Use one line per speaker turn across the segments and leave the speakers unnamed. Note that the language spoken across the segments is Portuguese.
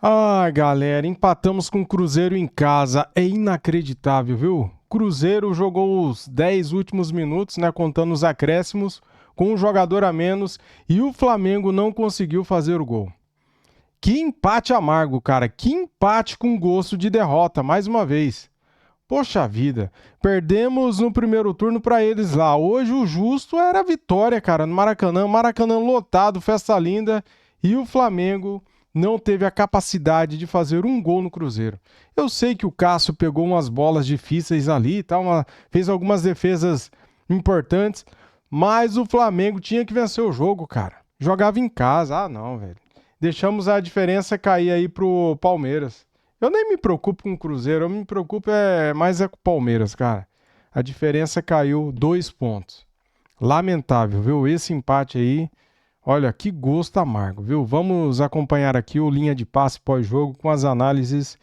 Ai, galera, empatamos com o Cruzeiro em casa. É inacreditável, viu? Cruzeiro jogou os 10 últimos minutos, né, contando os acréscimos, com um jogador a menos e o Flamengo não conseguiu fazer o gol. Que empate amargo, cara. Que empate com gosto de derrota, mais uma vez. Poxa vida, perdemos no primeiro turno para eles lá. Hoje o justo era a vitória, cara, no Maracanã. Maracanã lotado, festa linda. E o Flamengo não teve a capacidade de fazer um gol no Cruzeiro. Eu sei que o Cássio pegou umas bolas difíceis ali, tá? Fez algumas defesas importantes, mas o Flamengo tinha que vencer o jogo, cara. Jogava em casa. Ah, não, velho. Deixamos a diferença cair aí pro Palmeiras. Eu nem me preocupo com o Cruzeiro, eu me preocupo mais com o Palmeiras, cara. A diferença caiu 2 pontos. Lamentável, viu? Esse empate aí, olha, que gosto amargo, viu? Vamos acompanhar aqui o Linha de Passe pós-jogo com as análises.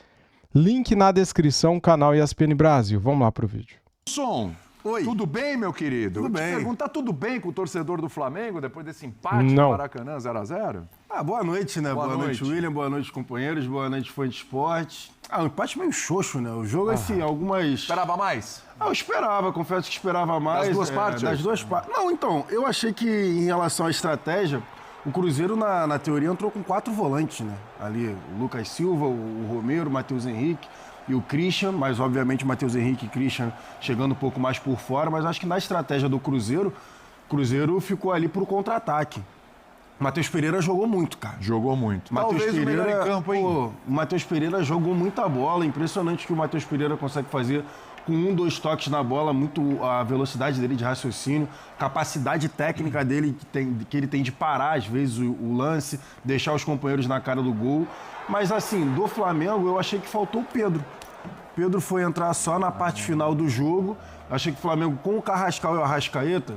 Link na descrição, canal ESPN Brasil. Vamos lá pro vídeo.
Som.
Oi.
Tudo bem, meu querido?
Tudo bem.
Pergunta, tudo bem com o torcedor do Flamengo depois desse empate
Não.
no Maracanã 0x0?
Boa noite, né?
Boa noite,
William. Boa noite, companheiros. Boa noite, fã de esporte. Um empate meio xoxo, né? O jogo, assim, algumas...
Esperava mais?
Eu esperava, confesso que esperava mais.
Das duas partes?
Das duas partes. Não, então, eu achei que em relação à estratégia, o Cruzeiro, na teoria, entrou com 4 volantes, né? Ali, o Lucas Silva, o Romero, o Matheus Henrique e o Christian, mas obviamente o Matheus Henrique e Christian chegando um pouco mais por fora, mas acho que na estratégia do Cruzeiro, o Cruzeiro ficou ali pro contra-ataque. O Matheus Pereira jogou muito, cara.
Jogou muito.
Matheus
Talvez
Pereira,
o melhor em campo, hein?
O Matheus Pereira jogou muita bola. Impressionante o que o Matheus Pereira consegue fazer com 1, 2 toques na bola, muito a velocidade dele de raciocínio, capacidade técnica dele que ele tem de parar, às vezes, o lance, deixar os companheiros na cara do gol. Mas, assim, do Flamengo, eu achei que faltou o Pedro. O Pedro foi entrar só na parte final do jogo. Achei que o Flamengo, com o Carrascal e o Arrascaeta,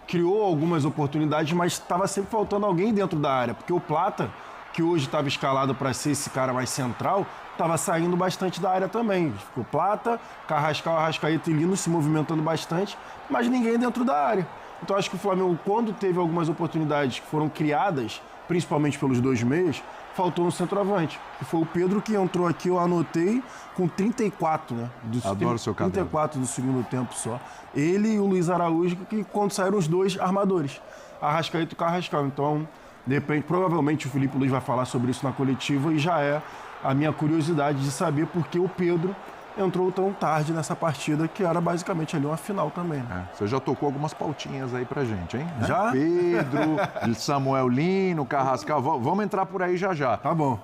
criou algumas oportunidades, mas estava sempre faltando alguém dentro da área, porque o Plata, que hoje estava escalado para ser esse cara mais central, estava saindo bastante da área também. Ficou Plata, Carrascal, Arrascaeta e Lino se movimentando bastante, mas ninguém dentro da área. Então acho que o Flamengo, quando teve algumas oportunidades que foram criadas, principalmente pelos 2 meias, faltou um centroavante, que foi o Pedro que entrou aqui, eu anotei, com 34, né?
Adoro o seu cabelo.
34 do segundo tempo só. Ele e o Luiz Araújo, que quando saíram os 2 armadores, Arrascaeta e o Carrascal. Então, de repente, provavelmente o Felipe Luiz vai falar sobre isso na coletiva e já é a minha curiosidade de saber por que o Pedro entrou tão tarde nessa partida, que era basicamente ali uma final também. Né?
Você já tocou algumas pautinhas aí pra gente, hein?
Já?
Pedro, Samuel Lino, Carrascal, vamos entrar por aí já.
Tá bom.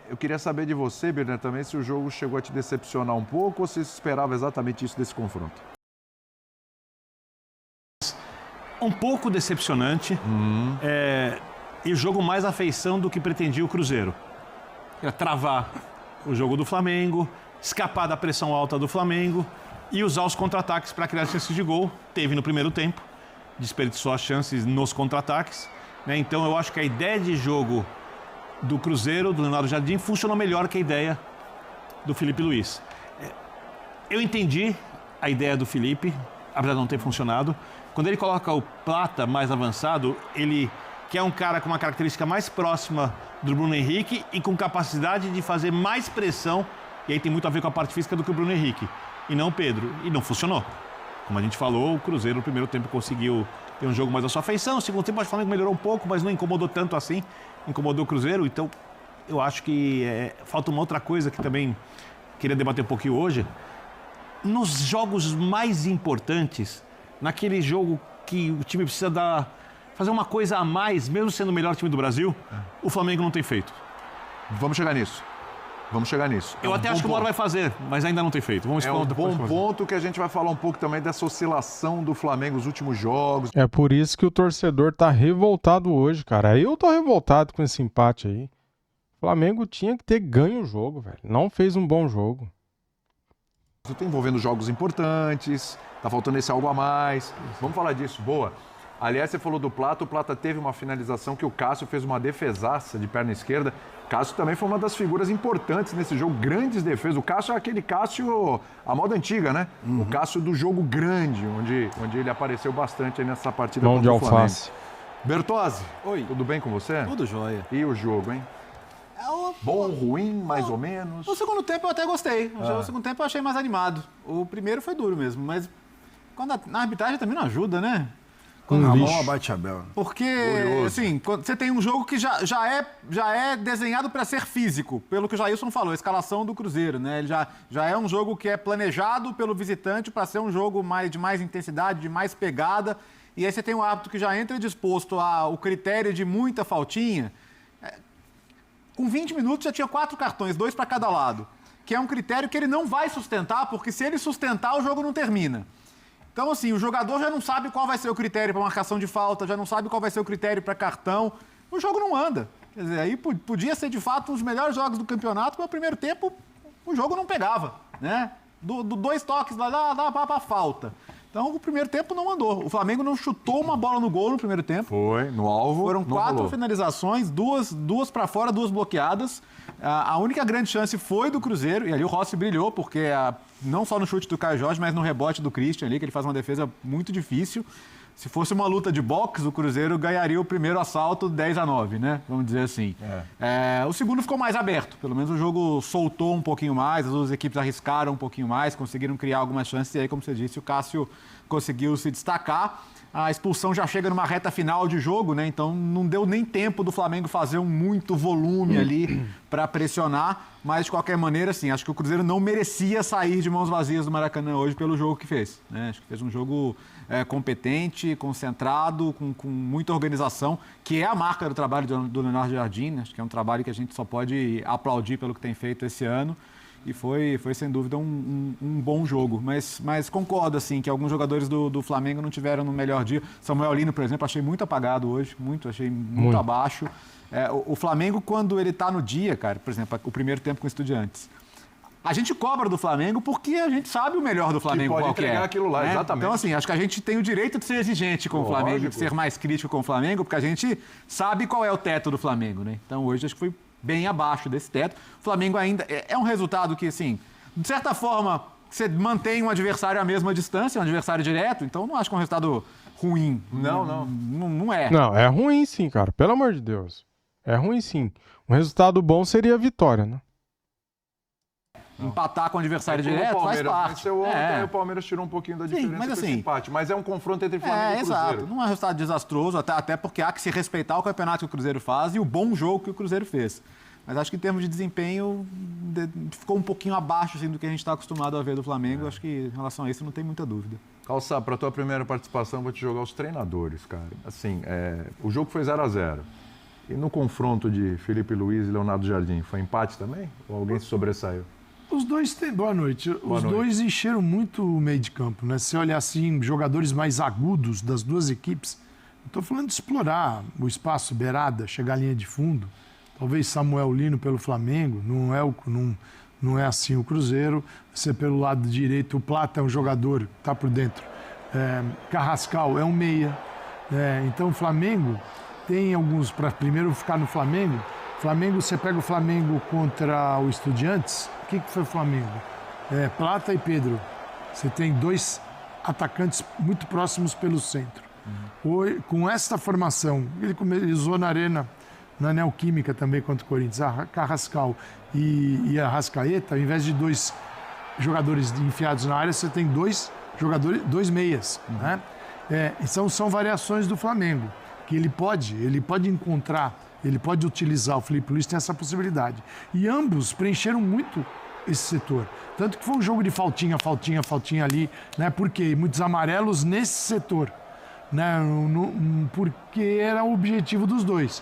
Eu queria saber de você, Birner, também, se o jogo chegou a te decepcionar um pouco ou se você esperava exatamente isso desse confronto.
Um pouco decepcionante. E o jogo mais à feição do que pretendia o Cruzeiro. Era travar o jogo do Flamengo, escapar da pressão alta do Flamengo e usar os contra-ataques para criar chances de gol. Teve no primeiro tempo, desperdiçou as chances nos contra-ataques. Né? Então eu acho que a ideia de jogo do Cruzeiro, do Leonardo Jardim, funcionou melhor que a ideia do Felipe Luiz. Eu entendi a ideia do Felipe, apesar de não ter funcionado. Quando ele coloca o Plata mais avançado, ele que é um cara com uma característica mais próxima do Bruno Henrique e com capacidade de fazer mais pressão, e aí tem muito a ver com a parte física do que o Bruno Henrique, e não o Pedro. E não funcionou. Como a gente falou, o Cruzeiro no primeiro tempo conseguiu ter um jogo mais à sua feição. No segundo tempo, acho que o Flamengo melhorou um pouco, mas não incomodou tanto assim. Incomodou o Cruzeiro. Então, eu acho que falta uma outra coisa que também queria debater um pouquinho hoje. Nos jogos mais importantes, naquele jogo que o time precisa fazer uma coisa a mais, mesmo sendo o melhor time do Brasil, o Flamengo não tem feito.
Vamos chegar nisso.
Eu até acho que o Moro vai fazer, mas ainda não tem feito. Vamos
É um bom ponto que a gente vai falar um pouco também dessa oscilação do Flamengo nos últimos jogos.
É por isso que o torcedor tá revoltado hoje, cara. Eu tô revoltado com esse empate aí. O Flamengo tinha que ter ganho o jogo, velho. Não fez um bom jogo.
Está envolvendo jogos importantes, tá faltando esse algo a mais. Vamos falar disso, boa. Aliás, você falou do Plata, o Plata teve uma finalização que o Cássio fez uma defesaça de perna esquerda. Cássio também foi uma das figuras importantes nesse jogo, grandes defesas. O Cássio é aquele Cássio, a moda antiga, né? O Cássio do jogo grande, onde ele apareceu bastante aí nessa partida
Mão de
contra o Flamengo.
alface.
Bertozzi,
Oi.
tudo bem com você?
Tudo jóia.
E o jogo, hein?
É
Bom, ruim, mais ou menos?
O segundo tempo eu até gostei. O segundo tempo eu achei mais animado. O primeiro foi duro mesmo, mas quando a arbitragem também não ajuda, né?
A mão abate a bela.
Porque, assim, quando você tem um jogo que já é desenhado para ser físico, pelo que o Jailson falou, a escalação do Cruzeiro, né? Ele já é um jogo que é planejado pelo visitante para ser um jogo de mais intensidade, de mais pegada. E aí você tem um árbitro que já entra disposto ao critério de muita faltinha. Com 20 minutos já tinha 4 cartões, 2 para cada lado. Que é um critério que ele não vai sustentar, porque se ele sustentar, o jogo não termina. Então, assim, o jogador já não sabe qual vai ser o critério para marcação de falta, já não sabe qual vai ser o critério para cartão. O jogo não anda. Quer dizer, aí podia ser, de fato, um dos melhores jogos do campeonato, mas no primeiro tempo o jogo não pegava, né? 2 toques lá, dá para falta. Então, o primeiro tempo não andou. O Flamengo não chutou uma bola no gol no primeiro tempo.
Foi, no alvo.
Foram 4 finalizações, duas para fora, 2 bloqueadas. A única grande chance foi do Cruzeiro, e ali o Rossi brilhou, porque não só no chute do Caio Jorge, mas no rebote do Christian ali, que ele faz uma defesa muito difícil. Se fosse uma luta de boxe, o Cruzeiro ganharia o primeiro assalto 10-9, né? Vamos dizer assim. O segundo ficou mais aberto. Pelo menos o jogo soltou um pouquinho mais, as duas equipes arriscaram um pouquinho mais, conseguiram criar algumas chances. E aí, como você disse, o Cássio conseguiu se destacar. A expulsão já chega numa reta final de jogo, né? Então não deu nem tempo do Flamengo fazer muito volume ali para pressionar. Mas, de qualquer maneira, assim, acho que o Cruzeiro não merecia sair de mãos vazias do Maracanã hoje pelo jogo que fez, né? Acho que fez um jogo competente, concentrado, com muita organização, que é a marca do trabalho do Leonardo Jardim, né? Acho que é um trabalho que a gente só pode aplaudir pelo que tem feito esse ano. E foi sem dúvida, um bom jogo. Mas concordo, assim, que alguns jogadores do Flamengo não tiveram no melhor dia. Samuel Lino, por exemplo, achei muito apagado hoje. Achei muito abaixo. O Flamengo, quando ele tá no dia, cara, por exemplo, o primeiro tempo com o Estudiantes, a gente cobra do Flamengo porque a gente sabe o melhor do Flamengo
pode
qual que é.
entregar aquilo lá,
né?
exatamente.
Então, assim, acho que a gente tem o direito de ser exigente com o Flamengo, de ser mais crítico com o Flamengo, porque a gente sabe qual é o teto do Flamengo, né? Então, hoje, acho que foi bem abaixo desse teto. O Flamengo ainda é um resultado que, assim, de certa forma, você mantém um adversário à mesma distância, um adversário direto, então não acho que é um resultado ruim. Não é.
Não, é ruim sim, cara. Pelo amor de Deus. É ruim sim. Um resultado bom seria a vitória, né?
Empatar com o adversário direto faz parte.
Ontem o Palmeiras tirou um pouquinho da diferença
mas assim,
esse empate. Mas é um confronto entre Flamengo e Cruzeiro.
Exato. Não é um resultado desastroso, até porque há que se respeitar o campeonato que o Cruzeiro faz e o bom jogo que o Cruzeiro fez. Mas acho que em termos de desempenho ficou um pouquinho abaixo assim, do que a gente está acostumado a ver do Flamengo. Acho que em relação a isso não tem muita dúvida.
Calçar, para a tua primeira participação, vou te jogar os treinadores, cara. Assim, o jogo foi 0-0. E no confronto de Felipe Luiz e Leonardo Jardim, foi empate também? Ou alguém se sobressaiu?
Os dois têm... Boa noite. Os dois encheram muito o meio de campo, né? Se você olhar assim, jogadores mais agudos das duas equipes, estou falando de explorar o espaço, beirada, chegar à linha de fundo. Talvez Samuel Lino pelo Flamengo, não é assim o Cruzeiro. Você pelo lado direito, o Plata é um jogador, está por dentro. Carrascal é um meia. Então o Flamengo tem alguns, para primeiro ficar no Flamengo, você pega o Flamengo contra o Estudiantes, o que foi o Flamengo? Plata e Pedro. Você tem 2 atacantes muito próximos pelo centro. Com essa formação, ele usou na Arena, na Neoquímica também contra o Corinthians, a Carrascal e a Arrascaeta, ao invés de 2 jogadores enfiados na área, você tem 2 jogadores, 2 meias. Né? São variações do Flamengo, que ele pode encontrar, ele pode utilizar. O Felipe Luiz tem essa possibilidade. E ambos preencheram muito esse setor. Tanto que foi um jogo de faltinha ali, né? Porque muitos amarelos nesse setor, né? Porque era o objetivo dos dois.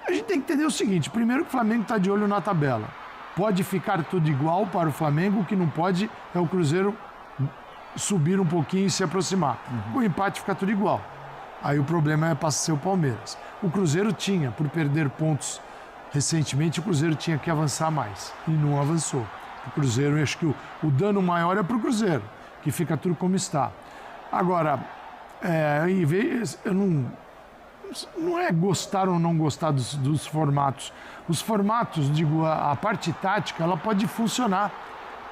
A gente tem que entender o seguinte: primeiro que o Flamengo está de olho na tabela. Pode ficar tudo igual para o Flamengo, o que não pode é o Cruzeiro subir um pouquinho e se aproximar. Com o empate fica tudo igual. Aí o problema é para ser o Palmeiras. O Cruzeiro tinha, por perder pontos recentemente, o Cruzeiro tinha que avançar mais. E não avançou. O Cruzeiro, eu acho que o dano maior é para o Cruzeiro, que fica tudo como está. Agora, eu não é gostar ou não gostar dos formatos. Os formatos, digo, a parte tática, ela pode funcionar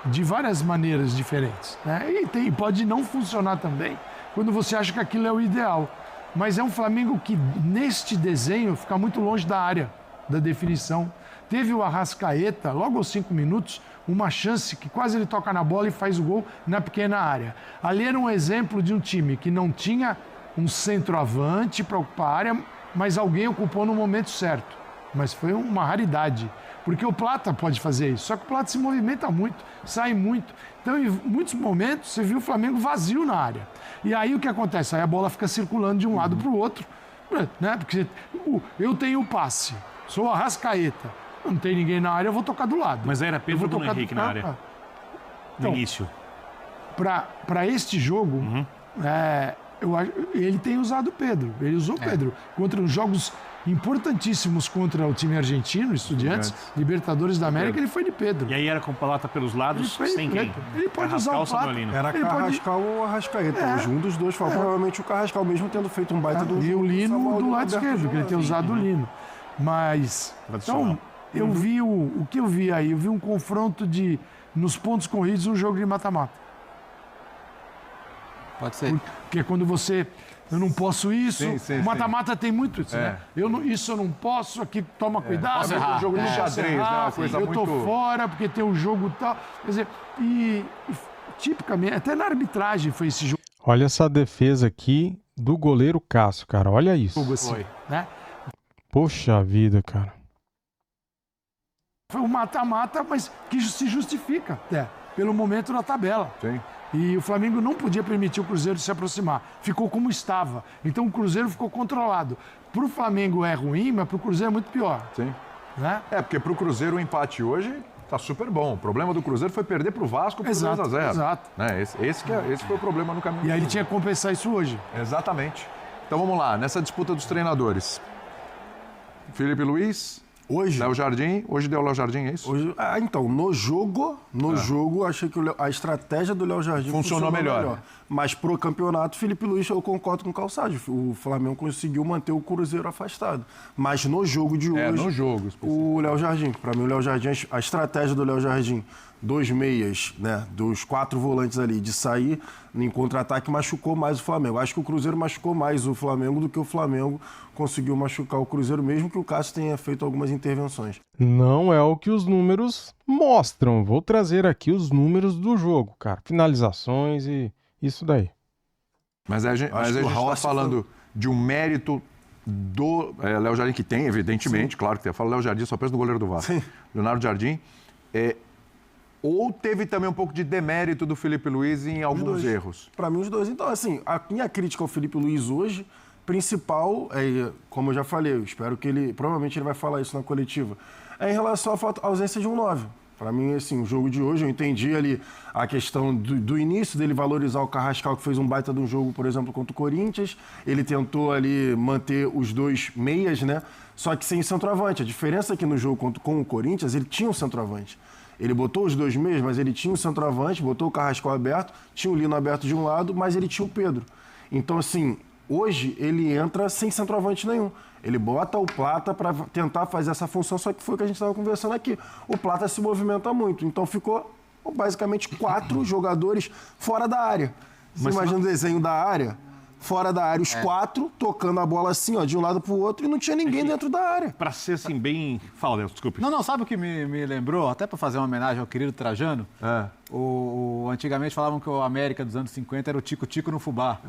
de várias maneiras diferentes, né? E pode não funcionar também, quando você acha que aquilo é o ideal. Mas é um Flamengo que, neste desenho, fica muito longe da área, da definição. Teve o Arrascaeta, logo aos 5 minutos, uma chance que quase ele toca na bola e faz o gol na pequena área. Ali era um exemplo de um time que não tinha um centroavante para ocupar a área, mas alguém ocupou no momento certo. Mas foi uma raridade, porque o Plata pode fazer isso. Só que o Plata se movimenta muito, sai muito. Então, em muitos momentos, você viu o Flamengo vazio na área. E aí o que acontece? Aí a bola fica circulando de um lado para o outro, né? Porque eu tenho o passe, sou o Arrascaeta, não tem ninguém na área, eu vou tocar do lado.
Mas era Pedro ou Bruno Henrique na área? No
Então,
início.
Para este jogo, ele tem usado o Pedro. Ele usou o Pedro. Contra os jogos importantíssimos contra o time argentino, Estudiantes, Libertadores da América, ele foi de Pedro.
E aí era com Plata pelos lados, sem quem?
Ele pode usar o Plata.
Era Carrascal ou Arrascaeta. Um dos dois foi provavelmente o Carrascal, mesmo tendo feito um baita do...
E o Lino do lado esquerdo, que ele tem usado o Lino. Mas, então, eu vi o que eu vi aí? Eu vi um confronto de, nos pontos corridos, um jogo de mata-mata.
Pode ser.
Porque quando você... Eu não posso isso. O mata-mata tem muito isso, né? Isso eu não posso, aqui toma cuidado.
O jogo de xadrez, né? Uma coisa
eu tô fora porque tem o jogo tal. Quer dizer, e tipicamente, até na arbitragem foi esse jogo.
Olha essa defesa aqui do goleiro Cássio, cara. Olha isso.
Assim, né?
Poxa vida, cara.
Foi um mata-mata, mas que se justifica pelo momento na tabela.
Sim.
E o Flamengo não podia permitir o Cruzeiro se aproximar. Ficou como estava. Então o Cruzeiro ficou controlado. Para o Flamengo é ruim, mas para o Cruzeiro é muito pior.
Sim.
Né?
Porque para o Cruzeiro o empate hoje tá super bom. O problema do Cruzeiro foi perder para o Vasco por 2-0.
Exato.
Né? Esse foi o problema no caminho.
E aí ele tinha que compensar isso hoje.
Exatamente. Então vamos lá, nessa disputa dos treinadores. Felipe Luiz,
Hoje?
Léo Jardim. Hoje deu o Léo Jardim, é isso?
Hoje, então, no jogo, achei que a estratégia do Léo Jardim
funcionou melhor.
Mas pro campeonato, Felipe Luiz, eu concordo com o Calçado. O Flamengo conseguiu manter o Cruzeiro afastado. Mas no jogo de hoje,
no jogo,
o Léo Jardim, para mim o Léo Jardim, a estratégia do Léo Jardim, 2 meias, né, dos 4 volantes ali, de sair em contra-ataque, machucou mais o Flamengo. Acho que o Cruzeiro machucou mais o Flamengo do que o Flamengo conseguiu machucar o Cruzeiro, mesmo que o Cássio tenha feito algumas intervenções.
Não é o que os números mostram. Vou trazer aqui os números do jogo, cara. Finalizações e isso daí.
Mas a gente está falando de um mérito do Léo Jardim, que tem, evidentemente, sim, claro que tem. Eu falo Léo Jardim, só penso no goleiro do Vasco. Sim. Leonardo Jardim. Ou teve também um pouco de demérito do Felipe Luiz em alguns erros?
Para mim, os dois. Então, assim, a minha crítica ao Felipe Luiz hoje, principal, como eu já falei, eu espero que ele, provavelmente ele vai falar isso na coletiva, é em relação à ausência de um 9. Para mim, assim, o jogo de hoje, eu entendi ali a questão do início dele valorizar o Carrascal, que fez um baita de um jogo, por exemplo, contra o Corinthians. Ele tentou ali manter os 2 meias, né? Só que sem centroavante. A diferença é que no jogo com o Corinthians, ele tinha um centroavante. Ele botou os 2 meias, mas ele tinha um centroavante, botou o Carrascal aberto, tinha o Lino aberto de um lado, mas ele tinha o Pedro. Então, assim, hoje ele entra sem centroavante nenhum. Ele bota o Plata para tentar fazer essa função, só que foi o que a gente estava conversando aqui. O Plata se movimenta muito, então ficou basicamente 4 jogadores fora da área. Você imagina o desenho da área? Fora da área, os 4 tocando a bola assim, ó, de um lado para o outro, e não tinha ninguém dentro da área.
Para ser assim, bem... Fala, Deus, desculpe.
Não, sabe o que me lembrou? Até para fazer uma homenagem ao querido Trajano. Antigamente falavam que o América dos anos 50 era o Tico-Tico no fubá.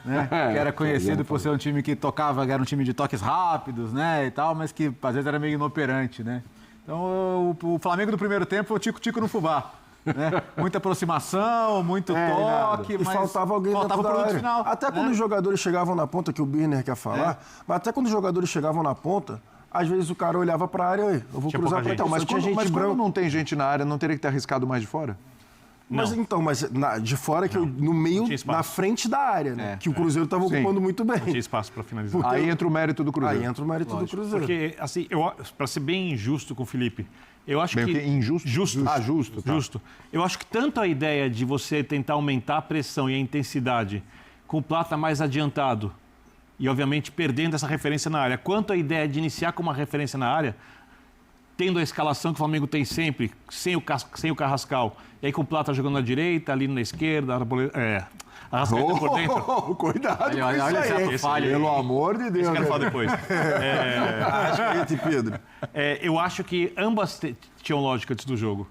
Né? Que era conhecido por ser um time que tocava, era um time de toques rápidos, né, e tal, mas que às vezes era meio inoperante, né? Então, o Flamengo do primeiro tempo foi o Tico-Tico no fubá. Né? Muita aproximação, muito toque, mas
faltava alguém dentro da área. Final, até quando os jogadores chegavam na ponta, que o Birner quer falar, mas até quando os jogadores chegavam na ponta, às vezes o cara olhava para a área, eu vou cruzar para então,
mas tinha gente branca. Quando não tem gente na área, não teria que ter arriscado mais de fora?
Mas então, de fora, que no meio, na frente da área, né? Que o Cruzeiro estava ocupando muito bem.
Não tinha espaço para finalizar.
Aí entra o mérito do Cruzeiro.
Aí entra o mérito do Cruzeiro.
Porque, assim, para ser bem injusto com o Felipe, eu acho que...
Injusto?
Justo.
Justo. Tá.
Justo. Eu acho que tanto a ideia de você tentar aumentar a pressão e a intensidade com o Plata mais adiantado e, obviamente, perdendo essa referência na área, quanto a ideia de iniciar com uma referência na área, tendo a escalação que o Flamengo tem sempre, sem o Carrascal, e aí com o Plata jogando na direita, ali na esquerda, Arrascaeta por dentro.
Cuidado
Olha,
com
olha
isso aí.
essa falha.
Pelo amor de Deus.
Isso eu quero falar
né?
depois.
Arrascaeta e Pedro.
Eu acho que ambas tinham lógica antes do jogo.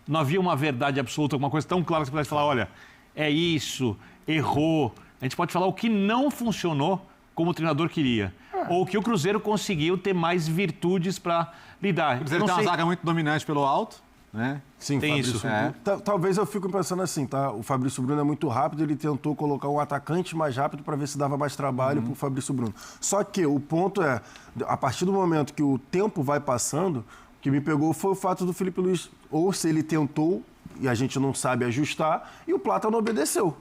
Não havia uma verdade absoluta, alguma coisa tão clara que você pudesse falar, olha, é isso, errou. A gente pode falar o que não funcionou como o treinador queria. Ou que o Cruzeiro conseguiu ter mais virtudes para lidar.
O Cruzeiro tem uma zaga muito dominante pelo alto, né?
Sim,
Tem
Fabrício
isso.
Bruno. Talvez eu fico pensando assim, tá? O Fabrício Bruno é muito rápido, ele tentou colocar um atacante mais rápido para ver se dava mais trabalho pro Fabrício Bruno. Só que o ponto é, a partir do momento que o tempo vai passando, o que me pegou foi o fato do Felipe Luiz, ou se ele tentou, e a gente não sabe ajustar, e o Plata não obedeceu.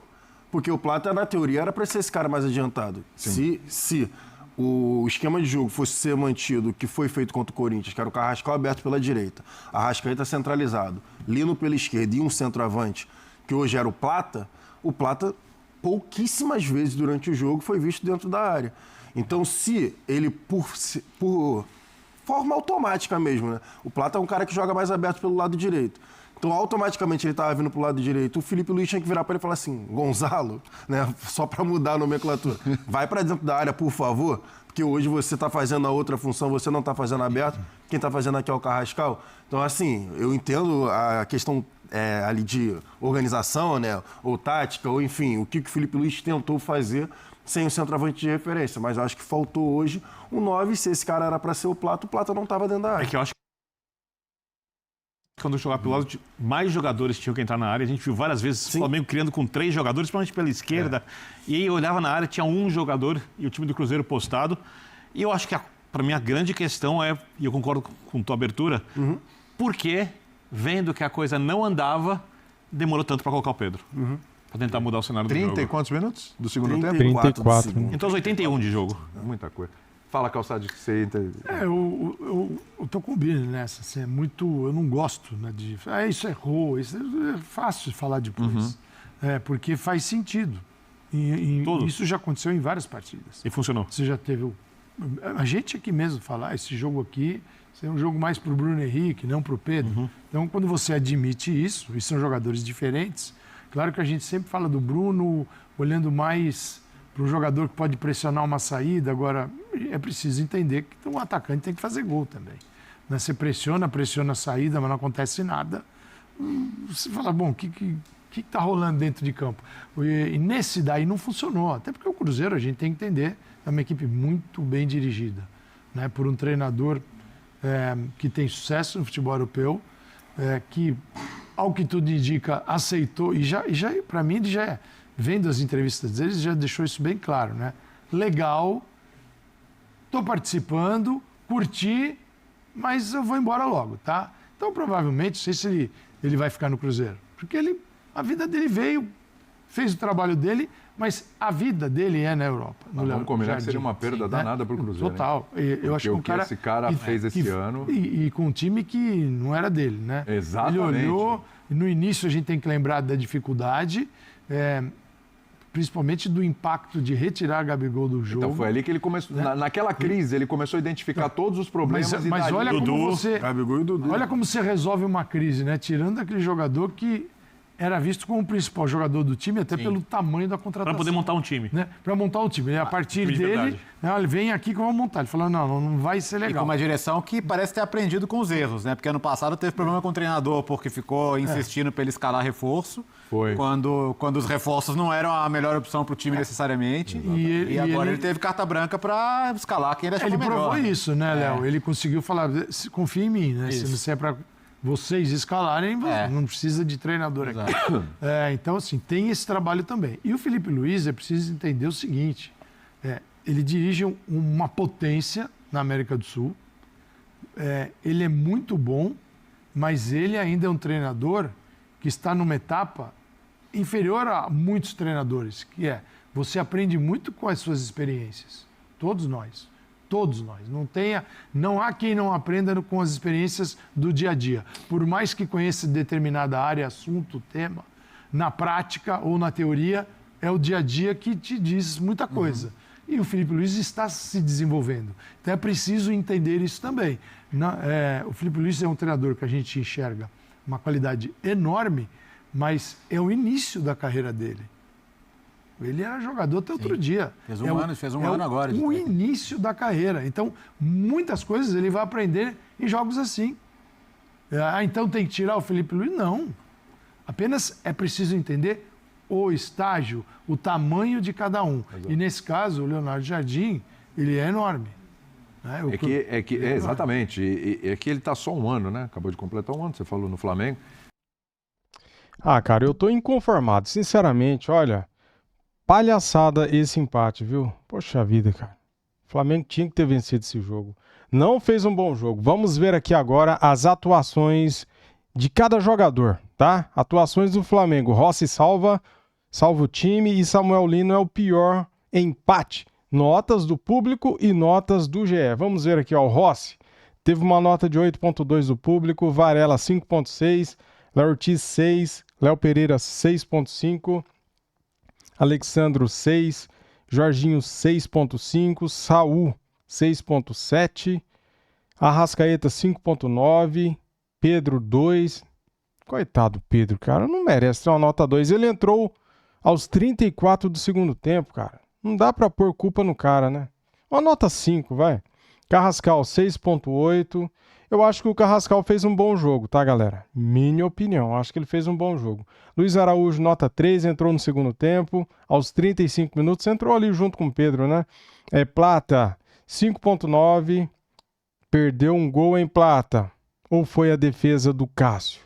Porque o Plata, na teoria, era para ser esse cara mais adiantado. Se o esquema de jogo fosse ser mantido, que foi feito contra o Corinthians, que era o Carrascal aberto pela direita, a Arrascaeta centralizado, Lino pela esquerda e um centroavante, que hoje era o Plata pouquíssimas vezes durante o jogo foi visto dentro da área. Então, se ele, por forma automática mesmo, né? O Plata é um cara que joga mais aberto pelo lado direito. Então, automaticamente, ele estava vindo para o lado direito. O Felipe Luiz tinha que virar para ele e falar assim, Gonzalo, né? Só para mudar a nomenclatura. Vai para dentro da área, por favor, porque hoje você está fazendo a outra função, você não está fazendo aberto. Quem está fazendo aqui é o Carrascal. Então, assim, eu entendo a questão ali de organização, né? Ou tática, ou enfim, o que o Felipe Luiz tentou fazer sem o centroavante de referência. Mas eu acho que faltou hoje um 9, se esse cara era para ser o Plata não estava dentro da área.
É que eu acho que quando jogava pelo lado, mais jogadores tinham que entrar na área. A gente viu várias vezes o Flamengo criando com 3 jogadores, principalmente pela esquerda. E aí olhava na área, tinha um jogador e o time do Cruzeiro postado. E eu acho que, para mim, a grande questão é, e eu concordo com tua abertura, por que, vendo que a coisa não andava, demorou tanto para colocar o Pedro? Para tentar mudar o cenário do
30
jogo.
e quantos minutos do segundo tempo?
34.
Então, os 81 de jogo.
Muita coisa. Fala, Calçado, que você entende.
Eu tô com o Bini nessa. Assim, eu não gosto, né, de. Isso errou. Isso é fácil de falar depois. Porque faz sentido. E isso já aconteceu em várias partidas.
E funcionou.
Você já teve. A gente aqui mesmo fala, esse jogo aqui é um jogo mais para o Bruno Henrique, não para o Pedro. Então, quando você admite isso, e são jogadores diferentes, claro que a gente sempre fala do Bruno olhando mais para um jogador que pode pressionar uma saída. Agora, é preciso entender que um atacante tem que fazer gol também. Né? Você pressiona a saída, mas não acontece nada. Você fala, bom, o que está rolando dentro de campo? E nesse daí não funcionou. Até porque o Cruzeiro, a gente tem que entender, é uma equipe muito bem dirigida. Né? Por um treinador que tem sucesso no futebol europeu, que, ao que tudo indica, aceitou. E já para mim, ele já vendo as entrevistas deles, já deixou isso bem claro, né? Legal, estou participando, curti, mas eu vou embora logo, tá? Então, provavelmente, não sei se ele vai ficar no Cruzeiro. Porque a vida dele veio, fez o trabalho dele, mas a vida dele é na Europa.
Vamos combinar que seria uma perda danada para o Cruzeiro.
Total. Eu acho que
o que esse cara fez esse ano...
E com um time que não era dele, né?
Exatamente.
Ele olhou, no início a gente tem que lembrar da dificuldade, principalmente do impacto de retirar Gabigol do jogo.
Então foi ali que ele começou, naquela crise, ele começou a identificar todos os problemas.
Mas olha como você...
Gabigol e Dudu.
Olha como você resolve uma crise, né? Tirando aquele jogador que era visto como o principal jogador do time, até pelo tamanho da contratação.
Para poder montar um time.
Né? Para montar um time. E a partir dele, ele vem aqui que eu vou montar. Ele falou, não vai ser legal.
E com uma direção que parece ter aprendido com os erros, né? Porque ano passado teve problema com o treinador, porque ficou insistindo para ele escalar reforço.
Foi.
Quando os reforços não eram a melhor opção para o time necessariamente. E agora ele teve carta branca para escalar quem ele achava melhor.
Ele provou isso, né, Léo? Ele conseguiu falar, confia em mim, né? Se é para vocês escalarem, não precisa de treinador aqui. Então, assim, tem esse trabalho também. E o Felipe Luiz, é preciso entender o seguinte, ele dirige uma potência na América do Sul, ele é muito bom, mas ele ainda é um treinador que está numa etapa inferior a muitos treinadores, que você aprende muito com as suas experiências, todos nós. Não há quem não aprenda com as experiências do dia a dia. Por mais que conheça determinada área, assunto, tema, na prática ou na teoria, é o dia a dia que te diz muita coisa. E o Felipe Luiz está se desenvolvendo. Então é preciso entender isso também. O Felipe Luiz é um treinador que a gente enxerga uma qualidade enorme, mas é o início da carreira dele. Ele era jogador até outro dia.
Fez um ano agora.
O início da carreira. Então, muitas coisas ele vai aprender em jogos assim. Então tem que tirar o Felipe Luiz? Não. Apenas é preciso entender o estágio, o tamanho de cada um. Exato. E nesse caso, o Leonardo Jardim, ele é enorme. Né?
Exatamente. É que ele está só um ano, né? Acabou de completar um ano, você falou no Flamengo.
Cara, eu tô inconformado. Sinceramente, olha, palhaçada esse empate, viu? Poxa vida, cara. O Flamengo tinha que ter vencido esse jogo. Não fez um bom jogo. Vamos ver aqui agora as atuações de cada jogador, tá? Atuações do Flamengo. Rossi salva o time e Samuel Lino é o pior empate. Notas do público e notas do GE. Vamos ver aqui, ó. O Rossi teve uma nota de 8.2 do público, Varela 5.6, Léo Ortiz 6, Léo Pereira 6.5, Alexandro 6, Jorginho 6.5, Saul 6.7, Arrascaeta 5.9, Pedro 2. Coitado do Pedro, cara, não merece ter uma nota 2. Ele entrou aos 34 do segundo tempo, cara. Não dá pra pôr culpa no cara, né? Uma nota 5, vai. Carrascal 6.8. Eu acho que o Carrascal fez um bom jogo, tá, galera? Minha opinião, acho que ele fez um bom jogo. Luiz Araújo, nota 3, entrou no segundo tempo, aos 35 minutos, entrou ali junto com o Pedro, né? Plata, 5.9, perdeu um gol em Plata. Ou foi a defesa do Cássio?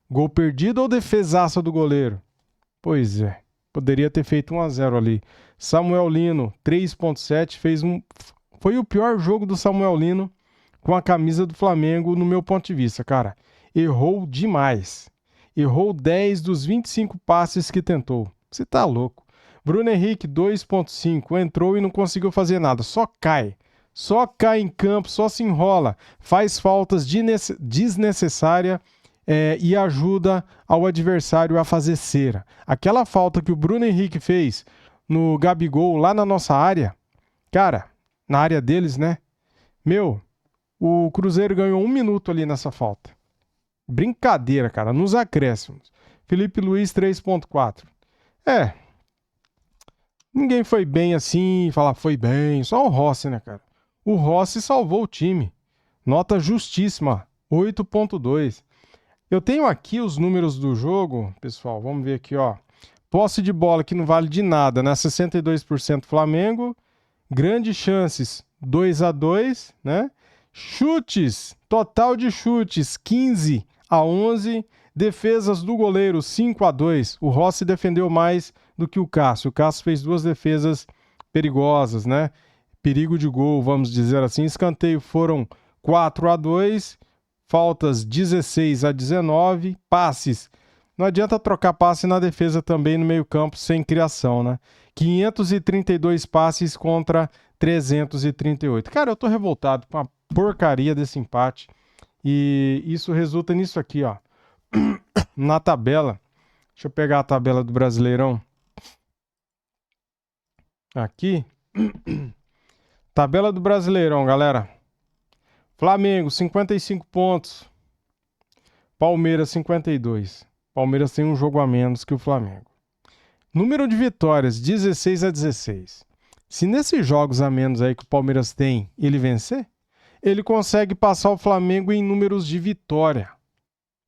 Gol perdido ou defesaça do goleiro? Pois é, poderia ter feito 1-0 ali. Samuel Lino, 3.7, foi o pior jogo do Samuel Lino com a camisa do Flamengo, no meu ponto de vista, cara. Errou demais. Errou 10 dos 25 passes que tentou. Você tá louco. Bruno Henrique, 2.5. Entrou e não conseguiu fazer nada. Só cai em campo, só se enrola. Faz faltas desnecessárias e ajuda ao adversário a fazer cera. Aquela falta que o Bruno Henrique fez no Gabigol, lá na nossa área, cara, na área deles, né? O Cruzeiro ganhou 1 minuto ali nessa falta. Brincadeira, cara, nos acréscimos. Felipe Luiz, 3.4. Ninguém foi bem assim, foi bem, só o Rossi, né, cara? O Rossi salvou o time. Nota justíssima, 8.2. Eu tenho aqui os números do jogo, pessoal, vamos ver aqui, ó. Posse de bola que não vale de nada, né? 62% Flamengo. Grandes chances, 2-2, né? Chutes, total de chutes, 15-11. Defesas do goleiro, 5-2. O Rossi defendeu mais do que o Cássio. O Cássio fez 2 defesas perigosas, né? Perigo de gol, vamos dizer assim. Escanteio foram 4-2. Faltas 16-19. Passes. Não adianta trocar passe na defesa também no meio-campo sem criação, né? 532 passes contra 338. Cara, eu tô revoltado com a porcaria desse empate. E isso resulta nisso aqui, ó. Na tabela. Deixa eu pegar a tabela do Brasileirão. Aqui. Tabela do Brasileirão, galera. Flamengo, 55 pontos. Palmeiras, 52. Palmeiras tem um jogo a menos que o Flamengo. Número de vitórias, 16-16. Se nesses jogos a menos aí que o Palmeiras tem, ele vencer, ele consegue passar o Flamengo em números de vitória.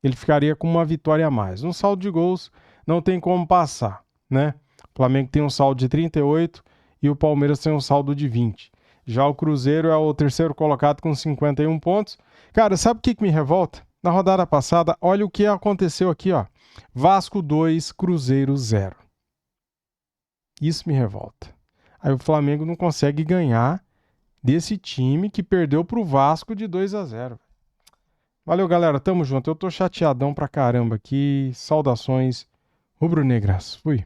Ele ficaria com uma vitória a mais. Um saldo de gols não tem como passar, né? O Flamengo tem um saldo de 38 e o Palmeiras tem um saldo de 20. Já o Cruzeiro é o terceiro colocado com 51 pontos. Cara, sabe o que me revolta? Na rodada passada, olha o que aconteceu aqui, ó. Vasco 2, Cruzeiro 0. Isso me revolta. Aí o Flamengo não consegue ganhar desse time que perdeu pro Vasco de 2-0. Valeu, galera. Tamo junto. Eu tô chateadão pra caramba aqui. Saudações rubro-negras. Fui.